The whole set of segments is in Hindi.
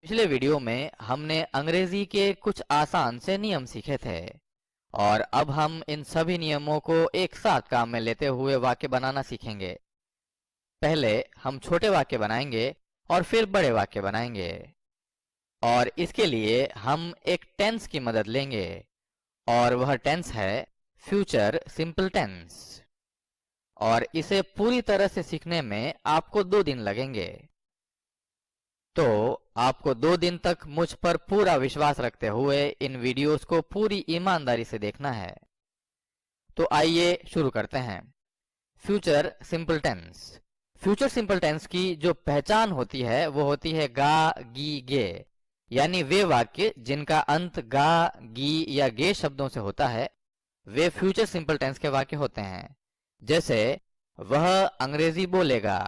पिछले वीडियो में हमने अंग्रेजी के कुछ आसान से नियम सीखे थे और अब हम इन सभी नियमों को एक साथ काम में लेते हुए वाक्य बनाना सीखेंगे। पहले हम छोटे वाक्य बनाएंगे और फिर बड़े वाक्य बनाएंगे और इसके लिए हम एक टेंस की मदद लेंगे और वह टेंस है फ्यूचर सिंपल टेंस। और इसे पूरी तरह से सीखने में आपको 2 दिन लगेंगे। तो आपको 2 दिन तक मुझ पर पूरा विश्वास रखते हुए इन वीडियोस को पूरी ईमानदारी से देखना है। तो आइए शुरू करते हैं। Future simple tense. Future simple tense की जो पहचान होती है वो होती है गा गी गे, यानी वे वाक्य जिनका अंत गा गी या गे शब्दों से होता है वे फ्यूचर सिंपल टेंस के वाक्य होते हैं। जैसे वह अंग्रेजी बोलेगा,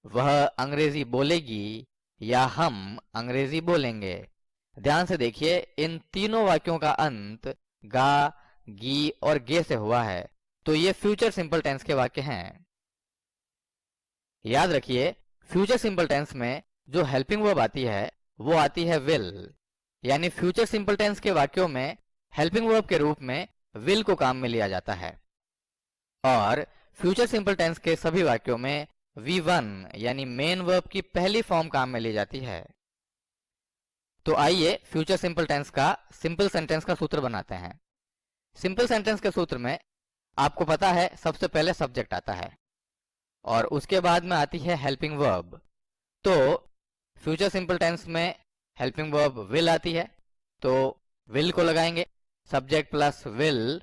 वह अंग्रेजी बोलेगी या हम अंग्रेजी बोलेंगे। ध्यान से देखिए, इन तीनों वाक्यों का अंत गा गी और गे से हुआ है, तो ये फ्यूचर सिंपल टेंस के वाक्य हैं। याद रखिए, फ्यूचर सिंपल टेंस में जो हेल्पिंग वर्ब आती है वो आती है विल, यानी फ्यूचर सिंपल टेंस के वाक्यों में हेल्पिंग वर्ब के रूप में विल को काम में लिया जाता है और फ्यूचर सिंपल टेंस के सभी वाक्यों में V1 यानी मेन वर्ब की पहली फॉर्म काम में ली जाती है। तो आइए फ्यूचर सिंपल टेंस का सिंपल सेंटेंस का सूत्र बनाते हैं। सिंपल सेंटेंस के सूत्र में आपको पता है सबसे पहले सब्जेक्ट आता है और उसके बाद में आती है हेल्पिंग वर्ब। तो फ्यूचर सिंपल टेंस में हेल्पिंग वर्ब विल आती है, तो विल को लगाएंगे, subject plus will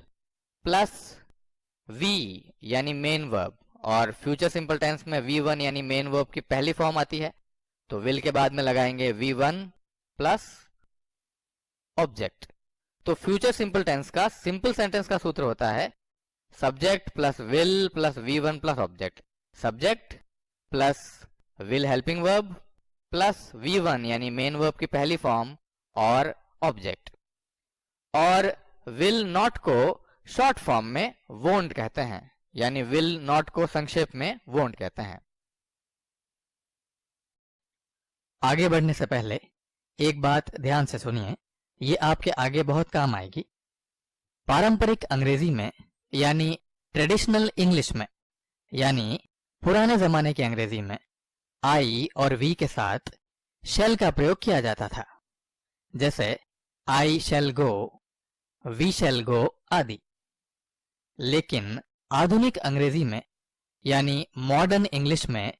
plus V यानी मेन वर्ब, और फ्यूचर सिंपल टेंस में V1 यानी मेन वर्ब की पहली फॉर्म आती है, तो विल के बाद में लगाएंगे V1 प्लस ऑब्जेक्ट। तो फ्यूचर सिंपल टेंस का सिंपल सेंटेंस का सूत्र होता है subject plus will plus V1 plus object. Subject plus will helping verb plus V1 यानी मेन वर्ब की पहली फॉर्म और ऑब्जेक्ट। और विल नॉट को शॉर्ट फॉर्म में वोंट कहते हैं, यानी विल नॉट को संक्षेप में वोंट कहते हैं। आगे बढ़ने से पहले एक बात ध्यान से सुनिए, ये आपके आगे बहुत काम आएगी। पारंपरिक अंग्रेजी में यानी ट्रेडिशनल इंग्लिश में, यानी पुराने जमाने की अंग्रेजी में आई और वी के साथ शेल का प्रयोग किया जाता था, जैसे आई शैल गो, वी शैल गो आदि। लेकिन आधुनिक अंग्रेजी में यानी मॉडर्न इंग्लिश में,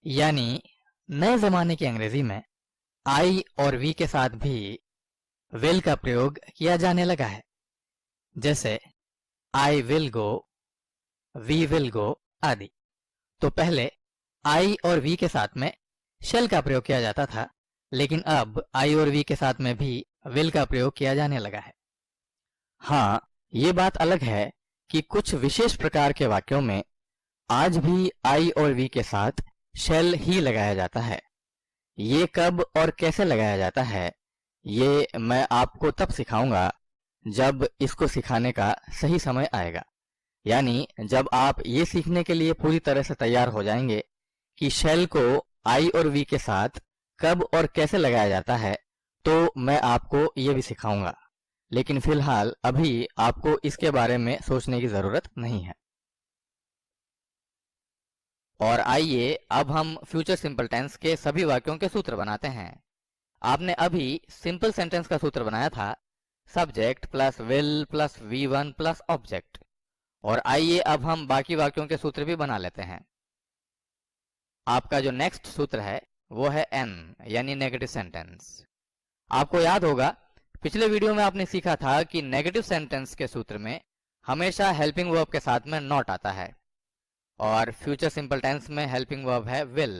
यानी नए जमाने की अंग्रेजी में आई और वी के साथ भी विल का प्रयोग किया जाने लगा है, जैसे I will go, we will go आदि। तो पहले आई और वी के साथ में शेल का प्रयोग किया जाता था, लेकिन अब आई और वी के साथ में भी विल का प्रयोग किया जाने लगा है। हाँ, ये बात अलग है कि कुछ विशेष प्रकार के वाक्यों में आज भी आई और वी के साथ शेल ही लगाया जाता है। ये कब और कैसे लगाया जाता है ये मैं आपको तब सिखाऊंगा जब इसको सिखाने का सही समय आएगा, यानी जब आप ये सीखने के लिए पूरी तरह से तैयार हो जाएंगे कि शेल को आई और वी के साथ कब और कैसे लगाया जाता है, तो मैं आपको ये भी सिखाऊंगा। लेकिन फिलहाल अभी आपको इसके बारे में सोचने की जरूरत नहीं है। और आइए अब हम फ्यूचर सिंपल टेंस के सभी वाक्यों के सूत्र बनाते हैं। आपने अभी सिंपल सेंटेंस का सूत्र बनाया था subject plus will plus V1 plus object, और आइए अब हम बाकी वाक्यों के सूत्र भी बना लेते हैं। आपका जो नेक्स्ट सूत्र है वो है N यानी नेगेटिव सेंटेंस। आपको याद होगा पिछले वीडियो में आपने सीखा था कि नेगेटिव सेंटेंस के सूत्र में हमेशा हेल्पिंग वर्ब के साथ में नॉट आता है और फ्यूचर सिंपल टेंस में हेल्पिंग वर्ब है विल।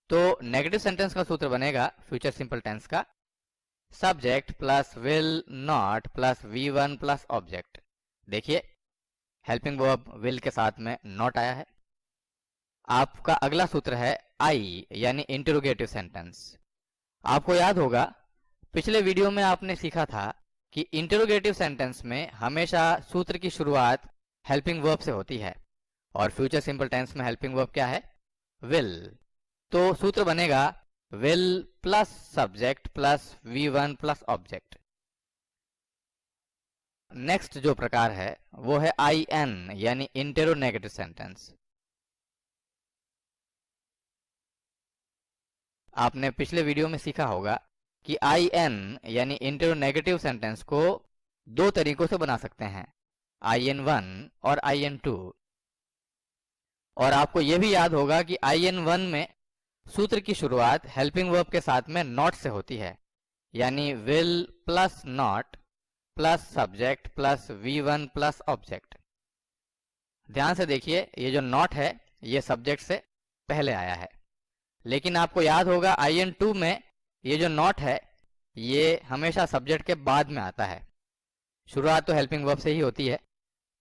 तो नेगेटिव सेंटेंस का सूत्र बनेगा फ्यूचर सिंपल टेंस का subject plus will not plus V1 plus object. देखिए, हेल्पिंग वर्ब विल के साथ में नॉट आया है। आपका अगला सूत्र है आई यानी इंटरोगेटिव सेंटेंस। आपको याद होगा पिछले वीडियो में आपने सीखा था कि इंटरोगेटिव सेंटेंस में हमेशा सूत्र की शुरुआत हेल्पिंग वर्ब से होती है और फ्यूचर सिंपल टेंस में हेल्पिंग वर्ब क्या है? विल। तो सूत्र बनेगा will plus subject plus V1 plus object. Next जो प्रकार है वो है IN यानी इंटेरोनेगेटिव सेंटेंस। आपने पिछले वीडियो में सीखा होगा कि IN यानी इंटेरोनेगेटिव सेंटेंस को दो तरीकों से बना सकते हैं, IN1 और IN2। और आपको यह भी याद होगा कि IN1 में सूत्र की शुरुआत हेल्पिंग वर्ब के साथ में नॉट से होती है, यानी will plus not plus subject plus V1 plus object. ध्यान से देखिए, ये जो नॉट है ये सब्जेक्ट से पहले आया है, लेकिन आपको याद होगा IN2 में ये जो नॉट है ये हमेशा सब्जेक्ट के बाद में आता है। शुरुआत तो हेल्पिंग वर्ब से ही होती है।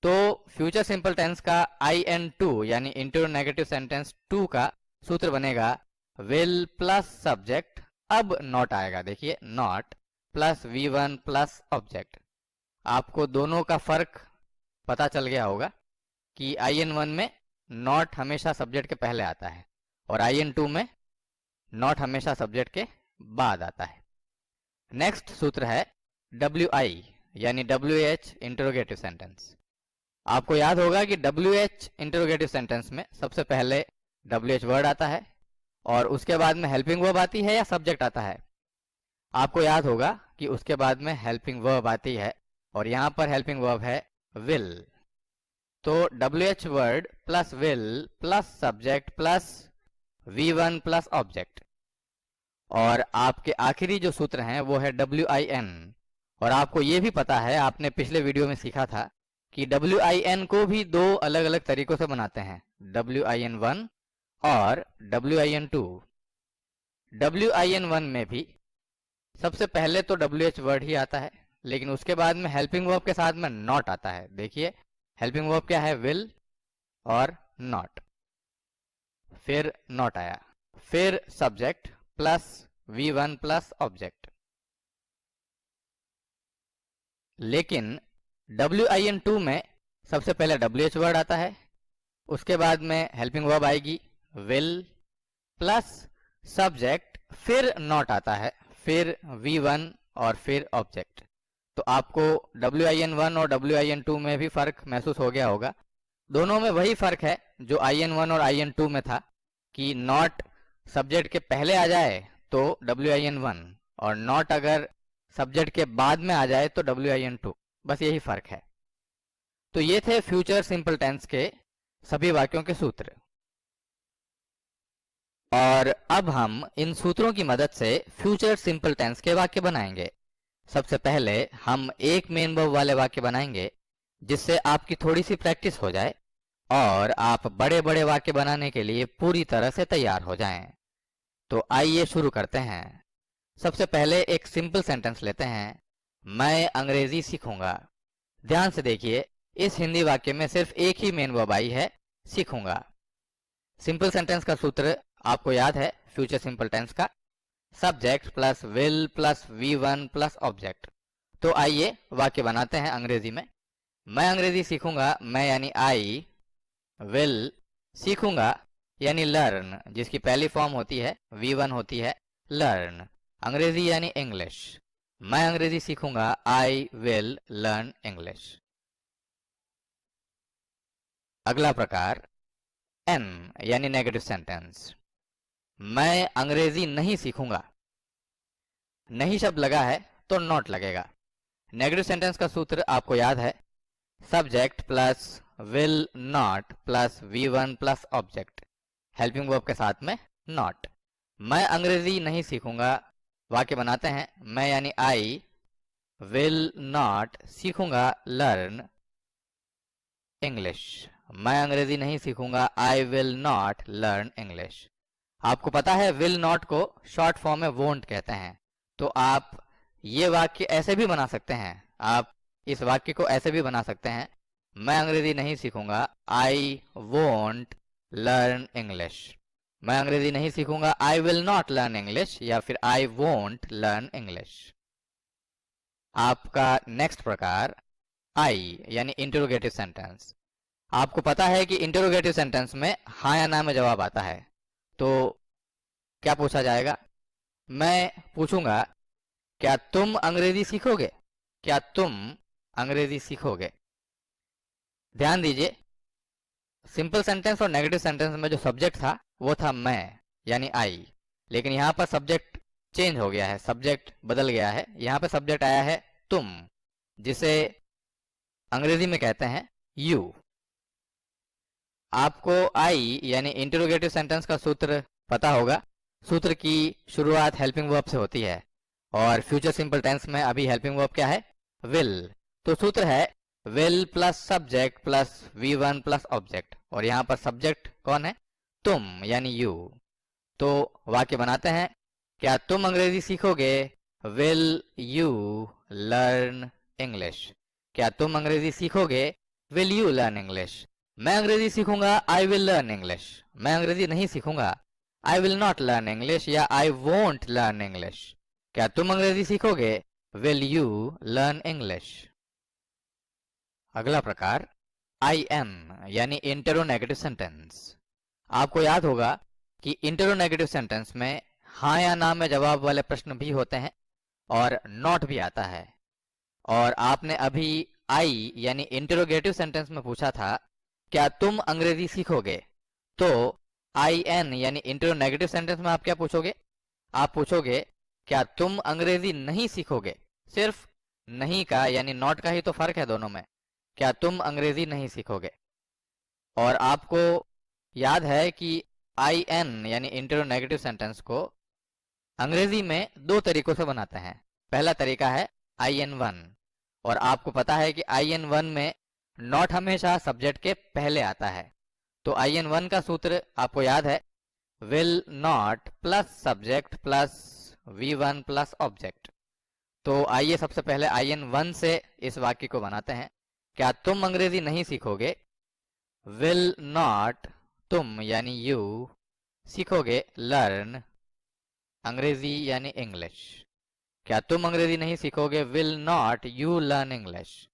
तो फ्यूचर सिंपल टेंस का IN2 यानी इंटेरोनेगेटिव सेंटेंस 2 का सूत्र बनेगा will प्लस सब्जेक्ट, अब नॉट आएगा, देखिए not plus V1 plus object. आपको दोनों का फर्क पता चल गया होगा कि IN1 में नॉट हमेशा सब्जेक्ट के पहले आता है और IN2 में नॉट हमेशा सब्जेक्ट के बाद आता है। नेक्स्ट सूत्र है WI यानी WH इंटरोगेटिव सेंटेंस। आपको याद होगा कि WH इंटरोगेटिव सेंटेंस में सबसे पहले WH वर्ड आता है और उसके बाद में हेल्पिंग वर्ब आती है या सब्जेक्ट आता है। आपको याद होगा कि उसके बाद में हेल्पिंग वर्ब आती है और यहां पर हेल्पिंग वर्ब है will। तो WH word plus will plus subject plus V1 plus object. और आपके आखिरी जो सूत्र हैं वो है WIN। और आपको ये भी पता है, आपने पिछले वीडियो में सीखा था कि WIN को भी दो अलग अलग तरीकों से बनाते हैं, WIN1 और WIN2। WIN1 में भी सबसे पहले तो WH वर्ड ही आता है, लेकिन उसके बाद में हेल्पिंग वर्ब के साथ में नॉट आता है। देखिए हेल्पिंग वर्ब क्या है, will और नॉट, फिर नॉट आया, फिर subject plus V1 plus object. लेकिन WIN2 में सबसे पहले WH वर्ड आता है, उसके बाद में हेल्पिंग वर्ब आएगी will प्लस सब्जेक्ट, फिर नॉट आता है, फिर V1 और फिर ऑब्जेक्ट। तो आपको WIN1 और WIN2 में भी फर्क महसूस हो गया होगा। दोनों में वही फर्क है जो IN1 और IN2 में था कि नॉट सब्जेक्ट के पहले आ जाए तो WIN1 और नॉट अगर सब्जेक्ट के बाद में आ जाए तो WIN2, बस यही फर्क है। तो ये थे फ्यूचर सिंपल टेंस के सभी वाक्यों के सूत्र। और अब हम इन सूत्रों की मदद से फ्यूचर सिंपल टेंस के वाक्य बनाएंगे। सबसे पहले हम एक मेन वर्ब वाले वाक्य बनाएंगे जिससे आपकी थोड़ी सी प्रैक्टिस हो जाए और आप बड़े बड़े वाक्य बनाने के लिए पूरी तरह से तैयार हो जाएं। तो आइए शुरू करते हैं। सबसे पहले एक सिंपल सेंटेंस लेते हैं, मैं अंग्रेजी सीखूंगा। ध्यान से देखिए, इस हिंदी वाक्य में सिर्फ एक ही मेन वर्ब आई है, सीखूंगा। सिंपल सेंटेंस का सूत्र आपको याद है, फ्यूचर सिंपल टेंस का subject plus will plus V1 plus object. तो आइए वाक्य बनाते हैं अंग्रेजी में। मैं अंग्रेजी सीखूंगा, मैं यानी आई, will सीखूंगा यानी लर्न, जिसकी पहली फॉर्म होती है V1 होती है लर्न, अंग्रेजी यानी इंग्लिश। मैं अंग्रेजी सीखूंगा, आई विल लर्न इंग्लिश। अगला प्रकार N यानी नेगेटिव सेंटेंस। मैं अंग्रेजी नहीं सीखूंगा। नहीं शब्द लगा है तो नॉट लगेगा। नेगेटिव सेंटेंस का सूत्र आपको याद है, subject plus will not plus V1 plus object, helping verb के साथ में नॉट। मैं अंग्रेजी नहीं सीखूंगा, वाक्य बनाते हैं, मैं यानी आई विल नॉट सीखूंगा लर्न इंग्लिश। मैं अंग्रेजी नहीं सीखूंगा, I will not learn English. आपको पता है विल नॉट को शॉर्ट फॉर्म में वोंट कहते हैं। तो आप ये वाक्य ऐसे भी बना सकते हैं, आप इस वाक्य को ऐसे भी बना सकते हैं, मैं अंग्रेजी नहीं सीखूंगा, आई वोंट लर्न इंग्लिश। मैं अंग्रेजी नहीं सीखूंगा, I will not learn English, या फिर आई वोंट लर्न इंग्लिश। आपका नेक्स्ट प्रकार आई यानी इंटरोगेटिव सेंटेंस। आपको पता है कि इंटरोगेटिव सेंटेंस में हाँ या ना में जवाब आता है। तो क्या पूछा जाएगा, मैं पूछूंगा क्या तुम अंग्रेजी सीखोगे, क्या तुम अंग्रेजी सीखोगे। ध्यान दीजिए, सिंपल सेंटेंस और नेगेटिव सेंटेंस में जो सब्जेक्ट था वो था मैं यानी आई, लेकिन यहाँ पर सब्जेक्ट चेंज हो गया है, सब्जेक्ट बदल गया है। यहाँ पर सब्जेक्ट आया है तुम, जिसे अंग्रेजी में कहते हैं यू। आपको आई यानी इंटरोगेटिव सेंटेंस का सूत्र पता होगा। सूत्र की शुरुआत हेल्पिंग वर्ब से होती है और फ्यूचर सिंपल टेंस में अभी हेल्पिंग वर्ब क्या है, विल। तो सूत्र है will plus subject plus V1 plus object, और यहाँ पर सब्जेक्ट कौन है, तुम यानी यू। तो वाक्य बनाते हैं, क्या तुम अंग्रेजी सीखोगे, विल यू लर्न इंग्लिश। क्या तुम अंग्रेजी सीखोगे, विल यू लर्न इंग्लिश। मैं अंग्रेजी सीखूंगा, आई विल लर्न इंग्लिश। मैं अंग्रेजी नहीं सीखूंगा, I will not learn English या आई वोंट लर्न इंग्लिश। क्या तुम अंग्रेजी सीखोगे, विल यू लर्न इंग्लिश। अगला प्रकार आई एन यानी इंटरोनेगेटिव सेंटेंस। आपको याद होगा कि इंटरोनेगेटिव सेंटेंस में हाँ या ना में जवाब वाले प्रश्न भी होते हैं और नॉट भी आता है। और आपने अभी आई यानी इंटरोगेटिव सेंटेंस में पूछा था क्या तुम अंग्रेजी सीखोगे, तो आई एन यानी इंटरोनेगेटिव सेंटेंस में आप क्या पूछोगे, आप पूछोगे क्या तुम अंग्रेजी नहीं सीखोगे। सिर्फ नहीं का यानी नॉट का ही तो फर्क है दोनों में, क्या तुम अंग्रेजी नहीं सीखोगे। और आपको याद है कि आई एन यानी इंटरोनेगेटिव सेंटेंस को अंग्रेजी में दो तरीकों से बनाते हैं। पहला तरीका है IN1, और आपको पता है कि IN1 में नॉट हमेशा सब्जेक्ट के पहले आता है। तो IN1 का सूत्र आपको याद है, will not plus subject plus V1 plus object. तो आइए सबसे पहले IN1 से इस वाक्य को बनाते हैं, क्या तुम अंग्रेजी नहीं सीखोगे, विल नॉट तुम यानी यू सीखोगे लर्न अंग्रेजी यानी इंग्लिश। क्या तुम अंग्रेजी नहीं सीखोगे, will not you learn English.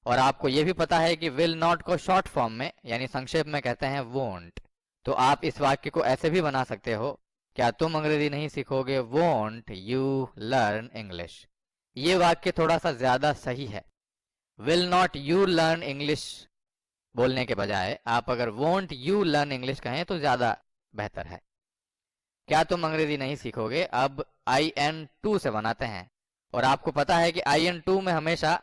और आपको यह भी पता है कि विल नॉट को शॉर्ट फॉर्म में यानी संक्षेप में कहते हैं वोंट। तो आप इस वाक्य को ऐसे भी बना सकते हो, क्या तुम अंग्रेजी नहीं सीखोगे, वोंट यू लर्न इंग्लिश। ये वाक्य थोड़ा सा ज्यादा सही है। Will not you learn English बोलने के बजाय आप अगर वोंट यू लर्न इंग्लिश कहें तो ज्यादा बेहतर है। क्या तुम अंग्रेजी नहीं सीखोगे अब IN2 से बनाते हैं, और आपको पता है कि IN2 में हमेशा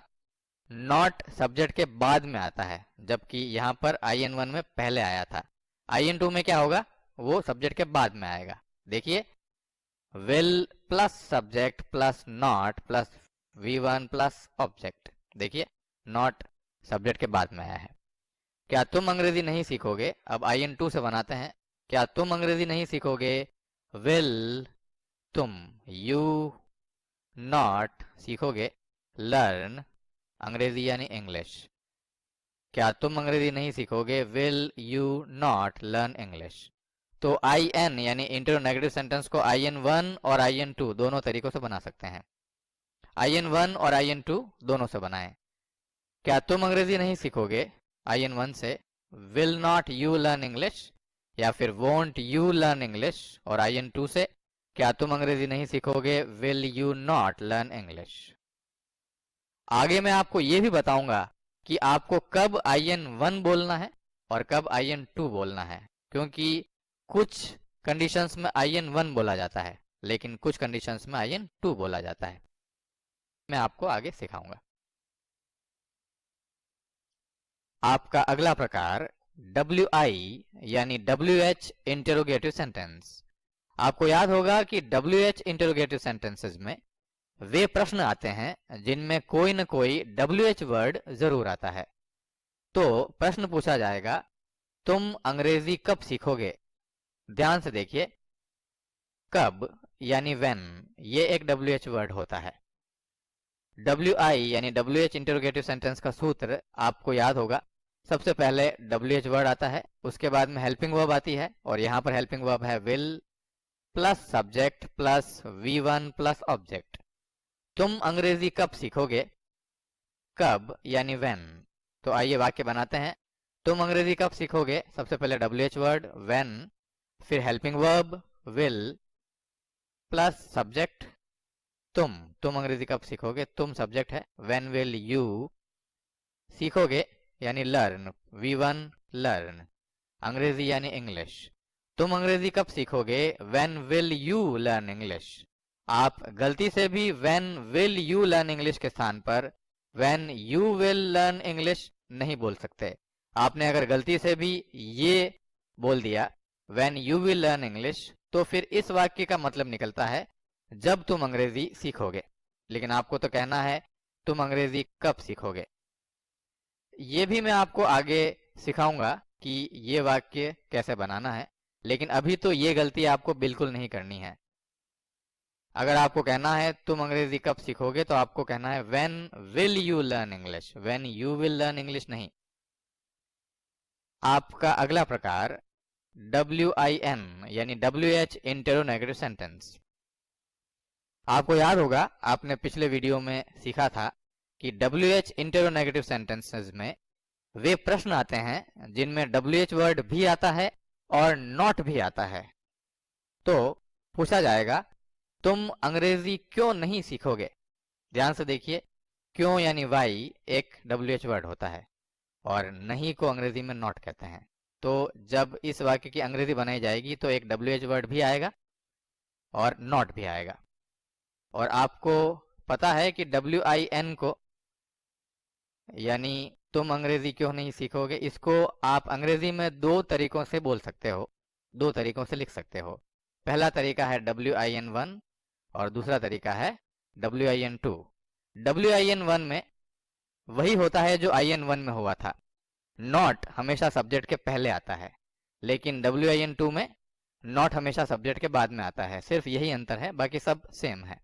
नॉट सब्जेक्ट के बाद में आता है, जबकि यहां पर IN1 में पहले आया था। IN2 में क्या होगा, वो सब्जेक्ट के बाद में आएगा। देखिए, will plus subject plus not plus V1 plus object. देखिए, नॉट सब्जेक्ट के बाद में आया है। क्या तुम अंग्रेजी नहीं सीखोगे अब IN2 से बनाते हैं, क्या तुम अंग्रेजी नहीं सीखोगे, विल तुम यू नॉट सीखोगे लर्न अंग्रेजी यानी इंग्लिश। क्या तुम अंग्रेजी नहीं सीखोगे, will you not learn English. तो IN यानी इंटरोनेगेटिव सेंटेंस को IN1 और IN2 दोनों तरीकों से बना सकते हैं। IN1 और IN2 दोनों से बनाएं। क्या तुम अंग्रेजी नहीं सीखोगे IN1 से, will not you learn English, या फिर वोंट यू लर्न इंग्लिश। और IN2 से क्या तुम अंग्रेजी नहीं सीखोगे, will you not learn English. आगे मैं आपको यह भी बताऊंगा कि आपको कब IN1 बोलना है और कब IN2 बोलना है, क्योंकि कुछ कंडीशंस में IN1 बोला जाता है लेकिन कुछ कंडीशंस में IN2 बोला जाता है। मैं आपको आगे सिखाऊंगा। आपका अगला प्रकार WI यानी WH इंटरोगेटिव सेंटेंस। आपको याद होगा कि WH इंटरोगेटिव सेंटेंसेस में वे प्रश्न आते हैं जिनमें कोई न कोई WH वर्ड जरूर आता है। तो प्रश्न पूछा जाएगा, तुम अंग्रेजी कब सीखोगे। ध्यान से देखिए, कब यानी when, ये एक WH वर्ड होता है। WI यानी WH इंटरोगेटिव सेंटेंस का सूत्र आपको याद होगा, सबसे पहले WH वर्ड आता है, उसके बाद में हेल्पिंग वर्ब आती है, और यहां पर हेल्पिंग वर्ब है will plus subject plus V1 plus object. तुम अंग्रेजी कब सीखोगे, कब यानी when। तो आइए वाक्य बनाते हैं, तुम अंग्रेजी कब सीखोगे, सबसे पहले WH वर्ड when, फिर helping verb will plus subject तुम अंग्रेजी कब सीखोगे, तुम सब्जेक्ट है, व्हेन विल यू सीखोगे यानी लर्न, V1 लर्न, अंग्रेजी यानी इंग्लिश, तुम अंग्रेजी कब सीखोगे, when will you learn English. आप गलती से भी when will you learn English के स्थान पर when you will learn English नहीं बोल सकते। आपने अगर गलती से भी ये बोल दिया when you will learn English, तो फिर इस वाक्य का मतलब निकलता है जब तुम अंग्रेजी सीखोगे, लेकिन आपको तो कहना है तुम अंग्रेजी कब सीखोगे। ये भी मैं आपको आगे सिखाऊंगा कि ये वाक्य कैसे बनाना है, लेकिन अभी तो ये गलती आपको बिल्कुल नहीं करनी है। अगर आपको कहना है तुम अंग्रेजी कब सीखोगे, तो आपको कहना है when will you learn English, when you will learn English नहीं। आपका अगला प्रकार WIN यानी WH इंटरोनेगेटिव सेंटेंस। आपको याद होगा आपने पिछले वीडियो में सीखा था कि WH इंटरोनेगेटिव सेंटेंसेस में वे प्रश्न आते हैं जिनमें WH वर्ड भी आता है और नॉट भी आता है। तो पूछा जाएगा तुम अंग्रेजी क्यों नहीं सीखोगे। ध्यान से देखिए, क्यों यानी वाई एक WH वर्ड होता है और नहीं को अंग्रेजी में नॉट कहते हैं। तो जब इस वाक्य की अंग्रेजी बनाई जाएगी तो एक WH वर्ड भी आएगा और नॉट भी आएगा। और आपको पता है कि WIN को यानी तुम अंग्रेजी क्यों नहीं सीखोगे, इसको आप अंग्रेजी में दो तरीकों से बोल सकते हो, दो तरीकों से लिख सकते हो। पहला तरीका है WIN1 और दूसरा तरीका है WIN2। WIN1 में वही होता है जो IN1 में हुआ था, नॉट हमेशा सब्जेक्ट के पहले आता है, लेकिन WIN2 में नॉट हमेशा सब्जेक्ट के बाद में आता है। सिर्फ यही अंतर है, बाकी सब सेम है।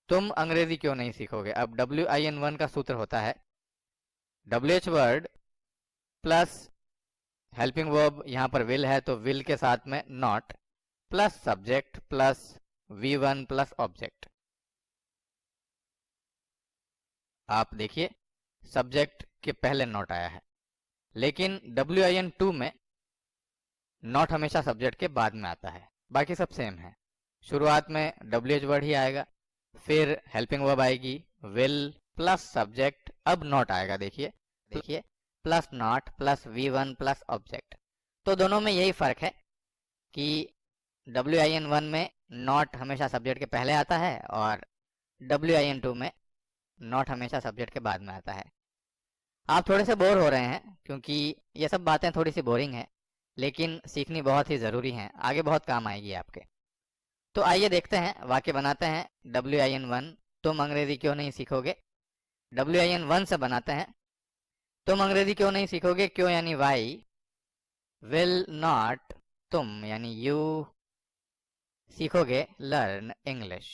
तुम अंग्रेजी क्यों नहीं सीखोगे, अब WIN1 का सूत्र होता है WH word plus helping verb, यहां पर विल है तो विल के साथ में not plus subject plus V1 plus object. आप देखिए सब्जेक्ट के पहले नॉट आया है, लेकिन WIN2 में नॉट हमेशा सब्जेक्ट के बाद में आता है, बाकी सब सेम है। शुरुआत में WH वर्ड ही आएगा, फिर हेल्पिंग वर्ब आएगी, विल प्लस सब्जेक्ट, अब नॉट आएगा, देखिए plus not plus V1 plus object. तो दोनों में यही फर्क है कि WIN1 में नॉट हमेशा सब्जेक्ट के पहले आता है और WIN2 में नॉट हमेशा सब्जेक्ट के बाद में आता है। आप थोड़े से बोर हो रहे हैं क्योंकि ये सब बातें थोड़ी सी बोरिंग है, लेकिन सीखनी बहुत ही ज़रूरी है, आगे बहुत काम आएगी आपके। तो आइए देखते हैं, वाक्य बनाते हैं। WIN1 तुम अंग्रेजी क्यों नहीं सीखोगे। WIN1 से बनाते हैं तुम अंग्रेजी क्यों नहीं सीखोगे, क्यों यानी वाई, विल नॉट तुम यानी यू सीखोगे लर्न इंग्लिश,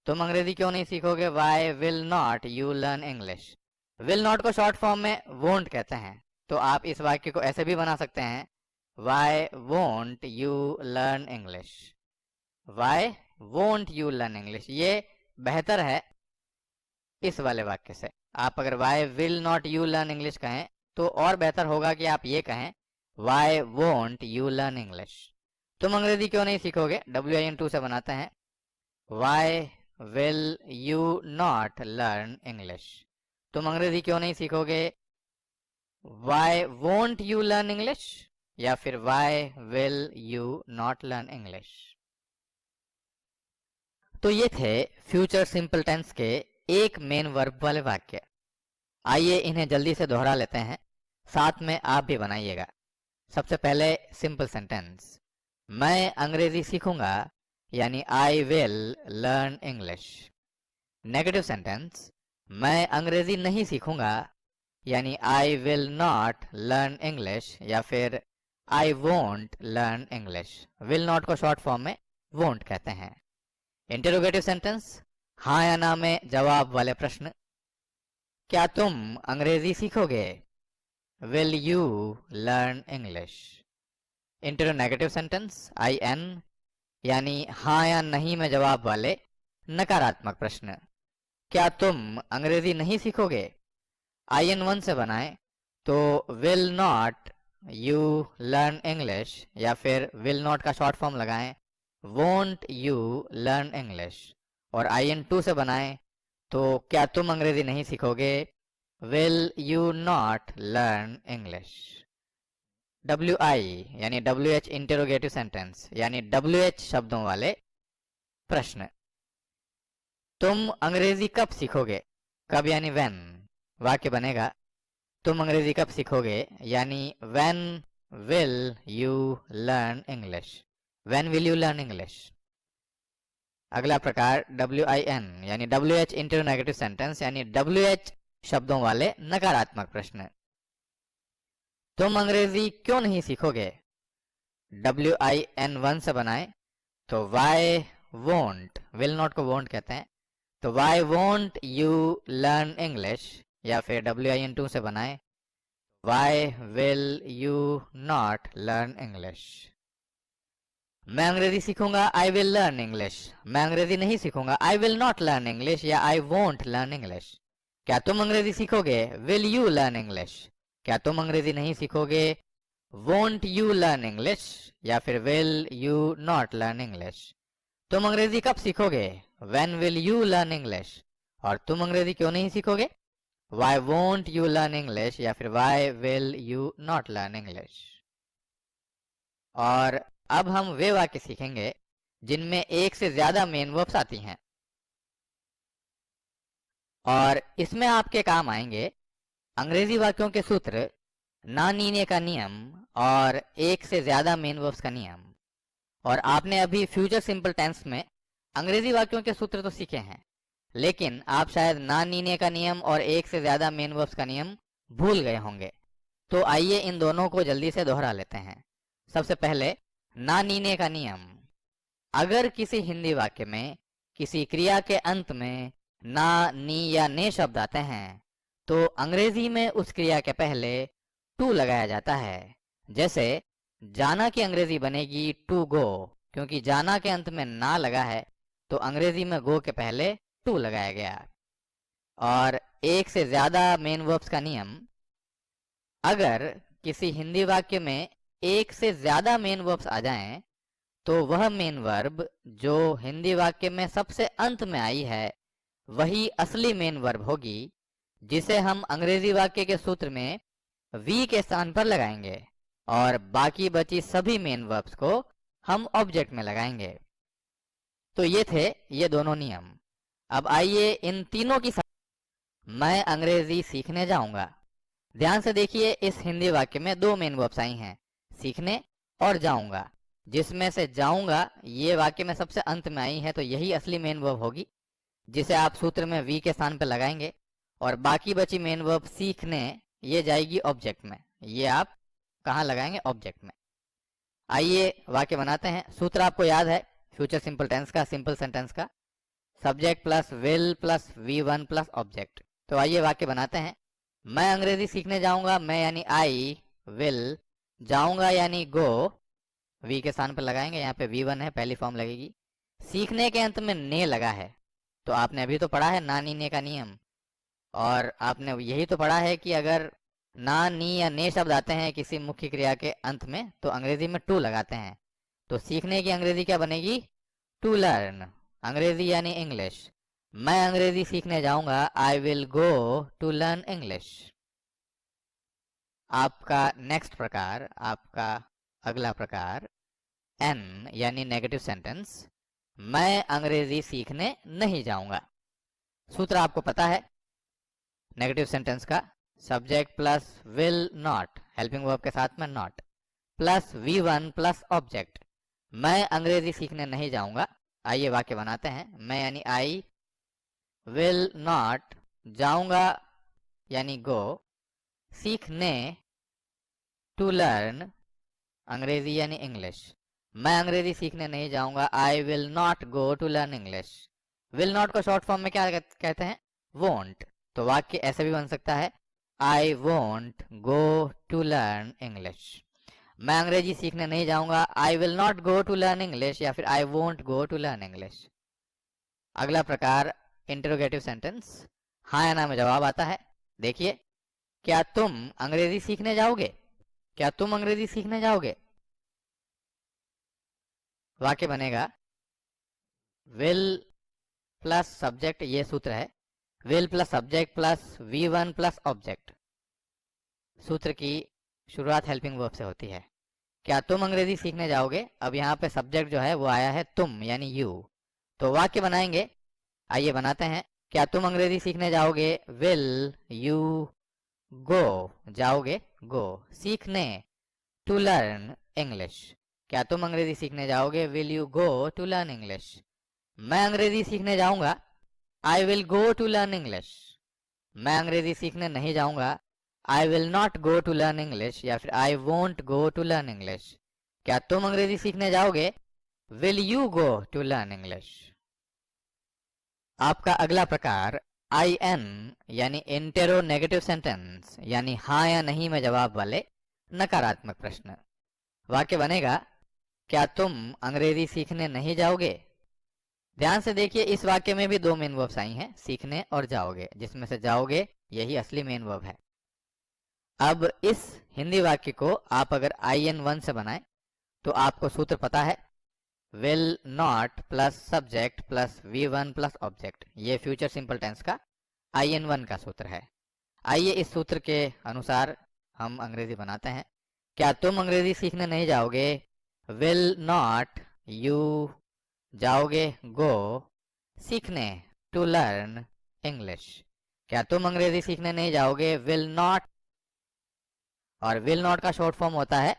तुम अंग्रेजी क्यों नहीं सीखोगे, why will not you learn English. Will not को शॉर्ट फॉर्म में वोंट कहते हैं, तो आप इस वाक्य को ऐसे भी बना सकते हैं why won't you learn English, why won't you learn English. ये बेहतर है इस वाले वाक्य से। आप अगर why will not you learn English कहें तो और बेहतर होगा कि आप ये कहें why won't you learn English. तुम अंग्रेजी क्यों नहीं सीखोगे, WIN2 से बनाते हैं why will you not learn English, तुम अंग्रेजी क्यों नहीं सीखोगे, why won't you learn English, या फिर why will you not learn English. तो ये थे फ्यूचर सिंपल टेंस के एक मेन वर्ब वाले वाक्य। आइए इन्हें जल्दी से दोहरा लेते हैं, साथ में आप भी बनाइएगा। सबसे पहले सिंपल सेंटेंस, मैं अंग्रेजी सीखूंगा यानी I will learn English. Negative sentence, मैं अंग्रेजी नहीं सीखूंगा यानी I will not learn English या फिर I won't learn English. Will not को शॉर्ट फॉर्म में वोंट कहते हैं। इंटरोगेटिव सेंटेंस, हाँ या ना में जवाब वाले प्रश्न, क्या तुम अंग्रेजी सीखोगे, will you learn English. Interronegative sentence, IN यानी हाँ या नहीं में जवाब वाले नकारात्मक प्रश्न, क्या तुम अंग्रेजी नहीं सीखोगे। IN1 से बनाएं तो will not you learn English या फिर विल नॉट का शॉर्ट फॉर्म लगाएं वोंट यू लर्न इंग्लिश, और IN2 से बनाएं तो क्या तुम अंग्रेजी नहीं सीखोगे, will you not learn English. WI यानी WH इंटेरोगेटिव सेंटेंस यानी WH शब्दों वाले प्रश्न। तुम अंग्रेजी कब सीखोगे, कब यानी व्हेन, वाक्य बनेगा तुम अंग्रेजी कब सीखोगे यानी when will you learn English, when will you learn English. अगला प्रकार WIN यानी WH इंटेरोगेटिव सेंटेंस यानी WH शब्दों वाले नकारात्मक प्रश्न। तुम अंग्रेजी क्यों नहीं सीखोगे, WIN1 से बनाएं तो वाई वोंट, विल नॉट को वोंट कहते हैं, तो why won't you learn English, या फिर WIN2 से बनाएं why will you not learn English. मैं अंग्रेजी सीखूंगा, आई विल लर्न इंग्लिश, मैं अंग्रेजी नहीं सीखूंगा, I will not learn English या आई वोंट लर्न इंग्लिश। क्या तुम अंग्रेजी सीखोगे, विल यू लर्न इंग्लिश, क्या तुम अंग्रेजी नहीं सीखोगे, वोंट यू लर्न इंग्लिश या फिर will you not learn English. तुम अंग्रेजी कब सीखोगे, when will you learn English, और तुम अंग्रेजी क्यों नहीं सीखोगे, why won't you learn English या फिर why will you not learn English. और अब हम वे वाक्य सीखेंगे जिनमें एक से ज्यादा मेन वर्ब्स आती हैं, और इसमें आपके काम आएंगे अंग्रेजी वाक्यों के सूत्र, ना नीने का नियम और एक से ज्यादा मेन वर्ब्स का नियम। और आपने अभी फ्यूचर सिंपल टेंस में अंग्रेजी वाक्यों के सूत्र तो सीखे हैं, लेकिन आप शायद ना नीने का नियम और एक से ज्यादा मेन वर्ब्स का नियम भूल गए होंगे। तो आइए इन दोनों को जल्दी से दोहरा लेते हैं। सबसे पहले ना नीने का नियम। अगर किसी हिंदी वाक्य में किसी क्रिया के अंत में ना, नी या ने शब्द आते हैं तो अंग्रेजी में उस क्रिया के पहले टू लगाया जाता है। जैसे जाना की अंग्रेजी बनेगी टू गो, क्योंकि जाना के अंत में ना लगा है तो अंग्रेजी में गो के पहले टू लगाया गया। और एक से ज्यादा मेन वर्ब्स का नियम। अगर किसी हिंदी वाक्य में एक से ज्यादा मेन वर्ब्स आ जाएं तो वह मेन वर्ब जो हिंदी वाक्य में सबसे अंत में आई है वही असली मेन वर्ब होगी, जिसे हम अंग्रेजी वाक्य के सूत्र में वी के स्थान पर लगाएंगे, और बाकी बची सभी मेन वर्ब्स को हम ऑब्जेक्ट में लगाएंगे। तो ये थे ये दोनों नियम। अब आइए इन तीनों की मैं अंग्रेजी सीखने जाऊंगा। ध्यान से देखिए, इस हिंदी वाक्य में दो मेन वर्ब्स आई हैं, सीखने और जाऊंगा, जिसमें से जाऊंगा ये वाक्य में सबसे अंत में आई है तो यही असली मेन वर्ब होगी, जिसे आप सूत्र में वी के स्थान पर लगाएंगे, और बाकी बची मेन वर्ब सीखने ये जाएगी ऑब्जेक्ट में। ये आप कहाँ लगाएंगे, ऑब्जेक्ट में। आइए वाक्य बनाते हैं। सूत्र आपको याद है फ्यूचर सिंपल टेंस का, सिंपल सेंटेंस का, subject plus will plus V1 plus object. तो आइए वाक्य बनाते हैं। मैं अंग्रेजी सीखने जाऊंगा, मैं यानी आई, विल, जाऊंगा यानी गो, वी के स्थान पर लगाएंगे, यहाँ पे V1 है, पहली फॉर्म लगेगी। सीखने के अंत में ने लगा है, तो आपने अभी तो पढ़ा है ना नी ने का नियम, और आपने यही तो पढ़ा है कि अगर ना, नी या ने शब्द आते हैं किसी मुख्य क्रिया के अंत में तो अंग्रेजी में टू लगाते हैं। तो सीखने की अंग्रेजी क्या बनेगी, टू लर्न, अंग्रेजी यानी इंग्लिश। मैं अंग्रेजी सीखने जाऊंगा, I will go to learn English. आपका नेक्स्ट प्रकार, आपका अगला प्रकार एन यानी नेगेटिव सेंटेंस, मैं अंग्रेजी सीखने नहीं जाऊंगा। सूत्र आपको पता है नेगेटिव सेंटेंस का, subject plus will not, helping verb के साथ में not, plus V1 plus object. मैं अंग्रेजी सीखने नहीं जाऊंगा। आइए वाक्य बनाते हैं। मैं यानी आई, विल नॉट, जाऊंगा यानी गो, सीखने टू लर्न, अंग्रेजी यानी इंग्लिश। मैं अंग्रेजी सीखने नहीं जाऊंगा, I will not go to learn English. Will not को शॉर्ट फॉर्म में क्या कहते हैं, वोंट। तो वाक्य ऐसे भी बन सकता है, I won't go to learn English. मैं अंग्रेजी सीखने नहीं जाऊंगा, I will not go to learn English, या फिर I won't go to learn English. अगला प्रकार इंटरोगेटिव सेंटेंस, हाँ या ना में जवाब आता है। देखिए, क्या तुम अंग्रेजी सीखने जाओगे, क्या तुम अंग्रेजी सीखने जाओगे। वाक्य बनेगा विल प्लस सब्जेक्ट, ये सूत्र है, will plus subject plus V1 plus object. सूत्र की शुरुआत हेल्पिंग वर्ब से होती है। क्या तुम अंग्रेजी सीखने जाओगे? अब यहाँ पे सब्जेक्ट जो है वो आया है तुम यानी यू, तो वाक्य बनाएंगे। आइए बनाते हैं। क्या तुम अंग्रेजी सीखने जाओगे? विल यू गो, जाओगे गो, सीखने टू लर्न इंग्लिश। क्या तुम अंग्रेजी सीखने जाओगे? Will you go to learn English. मैं अंग्रेजी सीखने जाऊंगा, I will go to learn English. मैं अंग्रेजी सीखने नहीं जाऊंगा, I will not go to learn English, या फिर I won't go to learn English. क्या तुम अंग्रेजी सीखने जाओगे? Will you go to learn English. आपका अगला प्रकार आई एन यानी इंटेरोनेगेटिव सेंटेंस, यानी हाँ या नहीं में जवाब वाले नकारात्मक प्रश्न। वाक्य बनेगा क्या तुम अंग्रेजी सीखने नहीं जाओगे? ध्यान से देखिए, इस वाक्य में भी दो मेन वर्ब्स आई हैं, सीखने और जाओगे, जिसमें से जाओगे यही असली मेन वर्ब है। अब इस हिंदी वाक्य को आप अगर IN1 से बनाएं तो आपको सूत्र पता है, will not plus subject plus V1 plus object. ये फ्यूचर सिंपल टेंस का IN1 का सूत्र है। आइए इस सूत्र के अनुसार हम अंग्रेजी बनाते हैं। क्या तुम अंग्रेजी सीखने नहीं जाओगे? विल नॉट यू, जाओगे गो, सीखने टू लर्न इंग्लिश। क्या तुम अंग्रेजी सीखने नहीं जाओगे? विल नॉट, और विल नॉट का शॉर्ट फॉर्म होता है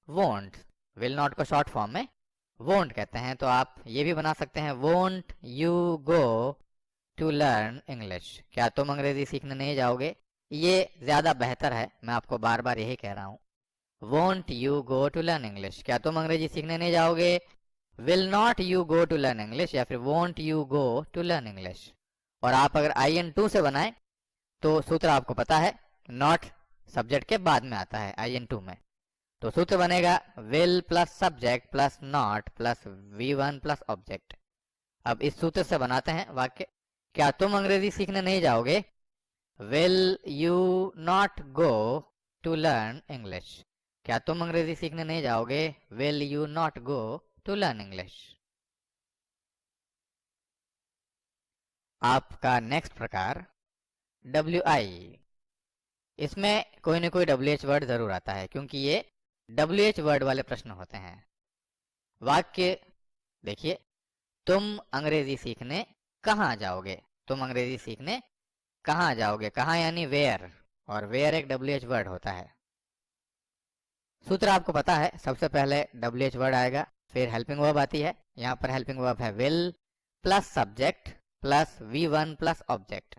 वोंट। विल नॉट को शॉर्ट फॉर्म में वोंट कहते हैं, तो आप ये भी बना सकते हैं won't you go to learn English. क्या तुम अंग्रेजी सीखने नहीं जाओगे? ये ज्यादा बेहतर है, मैं आपको बार बार यही कह रहा हूँ, won't you go to learn English. क्या तुम अंग्रेजी सीखने नहीं जाओगे? Will not you go to learn English, या फिर won't you go to learn English. और आप अगर IN2 से बनाएं तो सूत्र आपको पता है, नॉट सब्जेक्ट के बाद में आता है IN2 में, तो सूत्र बनेगा will plus subject plus not plus V1 plus object. अब इस सूत्र से बनाते हैं वाक्य। क्या तुम अंग्रेजी सीखने नहीं जाओगे? Will you not go to learn English. क्या तुम अंग्रेजी सीखने नहीं जाओगे? Will you not go to learn English. आपका नेक्स्ट प्रकार WI। इसमें कोई ना कोई WH वर्ड जरूर आता है, क्योंकि ये WH वर्ड वाले प्रश्न होते हैं। वाक्य देखिए, तुम अंग्रेजी सीखने कहाँ जाओगे? तुम अंग्रेजी सीखने कहाँ जाओगे? कहाँ यानी वेयर, और वेयर एक WH वर्ड होता है। सूत्र आपको पता है, सबसे पहले WH वर्ड आएगा, फिर हेल्पिंग वर्ब आती है। यहाँ पर हेल्पिंग वर्ब है will plus subject plus V1 plus object.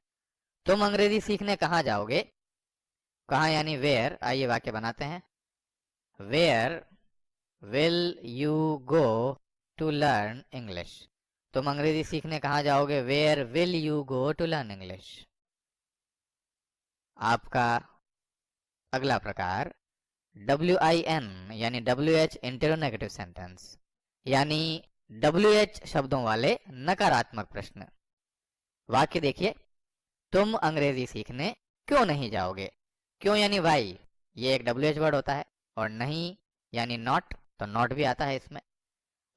तुम अंग्रेजी सीखने कहाँ जाओगे? कहाँ यानी वेयर। आइए वाक्य बनाते हैं। Where will you go to learn English. तुम अंग्रेजी सीखने कहाँ जाओगे? Where will you go to learn English. आपका अगला प्रकार WIN यानी WH इंटेरोनेगेटिव सेंटेंस, यानी WH शब्दों वाले नकारात्मक प्रश्न। वाक्य देखिए, तुम अंग्रेजी सीखने क्यों नहीं जाओगे? क्यों यानी वाई, ये एक WH वर्ड होता है, और नहीं यानी नॉट, तो नॉट भी आता है इसमें।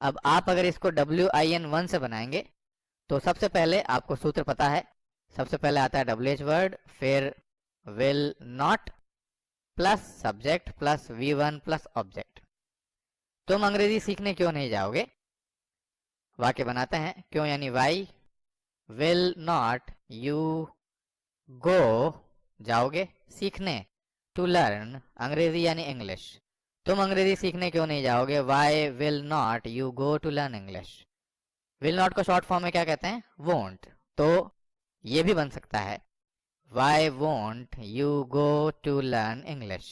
अब आप अगर इसको WIN1 से बनाएंगे तो सबसे पहले आपको सूत्र पता है, सबसे पहले आता है WH वर्ड, फिर will not plus subject plus V1 plus object. तुम अंग्रेजी सीखने क्यों नहीं जाओगे? वाक्य बनाते हैं। क्यों यानी why, will not you go, जाओगे, सीखने, टू लर्न, अंग्रेजी यानी इंग्लिश। तुम अंग्रेजी सीखने क्यों नहीं जाओगे? Why will not you go to learn English. Will not को शॉर्ट फॉर्म में क्या कहते हैं? वोंट। तो ये भी बन सकता है why won't you go to learn English.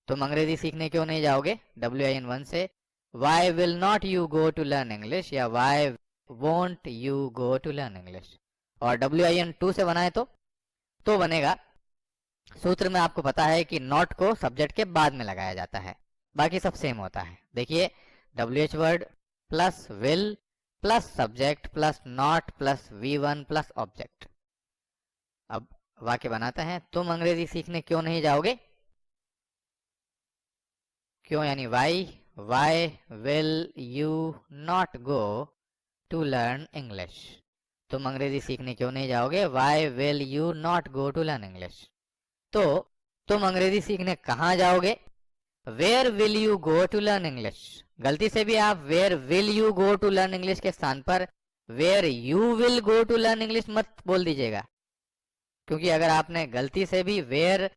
तुम अंग्रेजी सीखने क्यों नहीं जाओगे? WIN1 से why will not you go to learn English, या why won't you go to learn English. और WIN2 से बनाए तो बनेगा, सूत्र में आपको पता है कि नॉट को सब्जेक्ट के बाद में लगाया जाता है, बाकी सब सेम होता है। देखिए, WH word plus will plus subject plus not plus V1 plus object. अब वाक्य बनाते हैं। तुम अंग्रेजी सीखने क्यों नहीं जाओगे? क्यों यानी why, why will you not go to learn English? तुम अंग्रेजी सीखने क्यों नहीं जाओगे? Why will you not go to learn English. तो तुम अंग्रेजी सीखने कहाँ जाओगे? Where will you go to learn English. गलती से भी आप where will you go to learn English के स्थान पर where you will go to learn English मत बोल दीजिएगा, क्योंकि अगर आपने गलती से भी where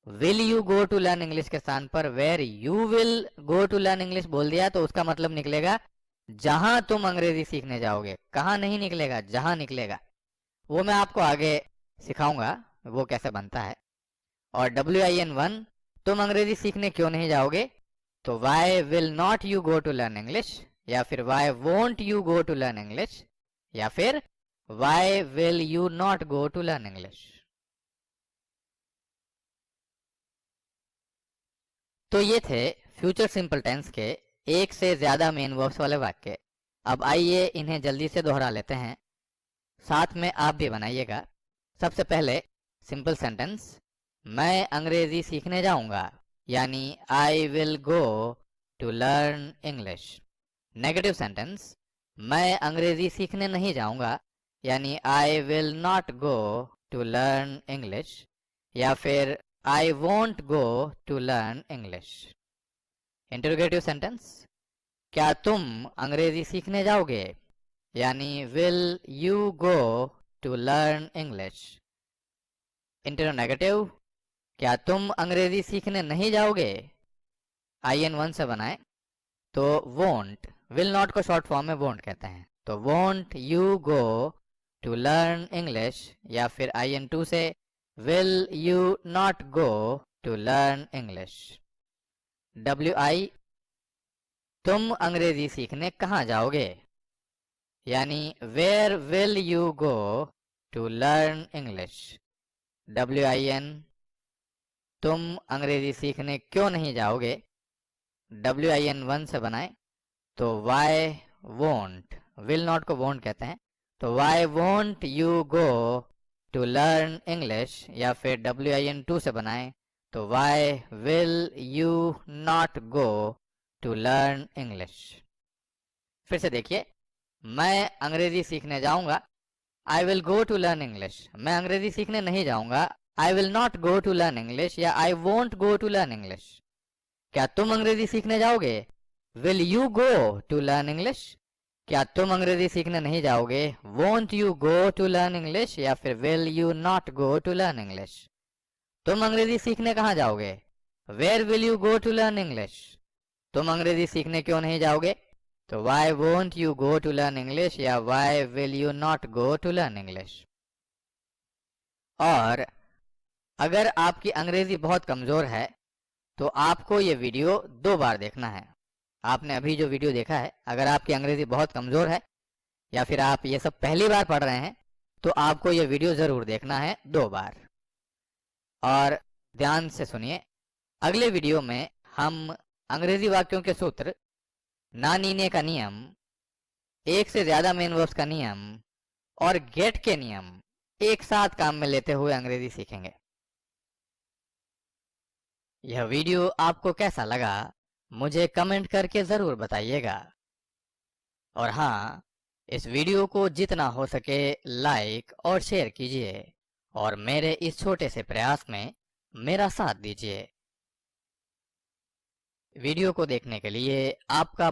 will you go to learn English के स्थान पर where you will go to learn English बोल दिया तो उसका मतलब निकलेगा जहां तुम अंग्रेजी सीखने जाओगे। कहाँ नहीं निकलेगा, जहां निकलेगा। वो मैं आपको आगे सिखाऊंगा वो कैसे बनता है। और WIN1 तुम अंग्रेजी सीखने क्यों नहीं जाओगे? तो why will not you go to learn English, या फिर why won't you go to learn English, या फिर why will you not go to learn English. तो ये थे फ्यूचर सिंपल टेंस के एक से ज्यादा मेन वर्ब्स वाले वाक्य। अब आइए इन्हें जल्दी से दोहरा लेते हैं, साथ में आप भी बनाइएगा। सबसे पहले सिंपल सेंटेंस, मैं अंग्रेजी सीखने जाऊंगा, यानी I will go to learn English. Negative sentence, मैं अंग्रेजी सीखने नहीं जाऊंगा, यानी I will not go to learn English, या फिर I won't go to learn English. Interrogative sentence, क्या तुम अंग्रेजी सीखने जाओगे, यानी will you go to learn English. Interronegative, क्या तुम अंग्रेजी सीखने नहीं जाओगे, IN1 से बनाए तो वोंट, विल नॉट को शॉर्ट फॉर्म में वोंट कहते हैं, तो won't you go to learn English, या फिर IN2 से will you not go to learn English. WI, तुम अंग्रेजी सीखने कहाँ जाओगे, यानी where will you go to learn English. WIN, तुम अंग्रेजी सीखने क्यों नहीं जाओगे, WIN1 से बनाए तो वाई वोंट, विल नॉट को वोंट कहते हैं, तो why won't you go to learn English, या फिर WIN2 से बनाए तो why will you not go to learn English. फिर से देखिए, मैं अंग्रेजी सीखने जाऊंगा, I will go to learn English. मैं अंग्रेजी सीखने नहीं जाऊंगा, I will not go to learn English, या I won't go to learn English. क्या तुम अंग्रेजी सीखने जाओगे, will you go to learn English. क्या तुम अंग्रेजी सीखने नहीं जाओगे, won't you go to learn English, या फिर will you not go to learn English. तुम अंग्रेजी सीखने कहाँ जाओगे, where will you go to learn English. तुम अंग्रेजी सीखने क्यों नहीं जाओगे, तो why won't you go to learn English, या why will you not go to learn English. और अगर आपकी अंग्रेजी बहुत कमजोर है तो आपको ये वीडियो 2 बार देखना है। आपने अभी जो वीडियो देखा है, अगर आपकी अंग्रेजी बहुत कमजोर है या फिर आप ये सब पहली बार पढ़ रहे हैं तो आपको ये वीडियो जरूर देखना है 2 बार। और ध्यान से सुनिए, अगले वीडियो में हम अंग्रेजी वाक्यों के सूत्र, ना नीने का नियम, एक से ज्यादा मेन वर्ब्स का नियम और गेट के नियम एक साथ काम में लेते हुए अंग्रेजी सीखेंगे। यह वीडियो आपको कैसा लगा मुझे कमेंट करके जरूर बताइएगा। और हाँ, इस वीडियो को जितना हो सके लाइक और शेयर कीजिए और मेरे इस छोटे से प्रयास में मेरा साथ दीजिए। वीडियो को देखने के लिए आपका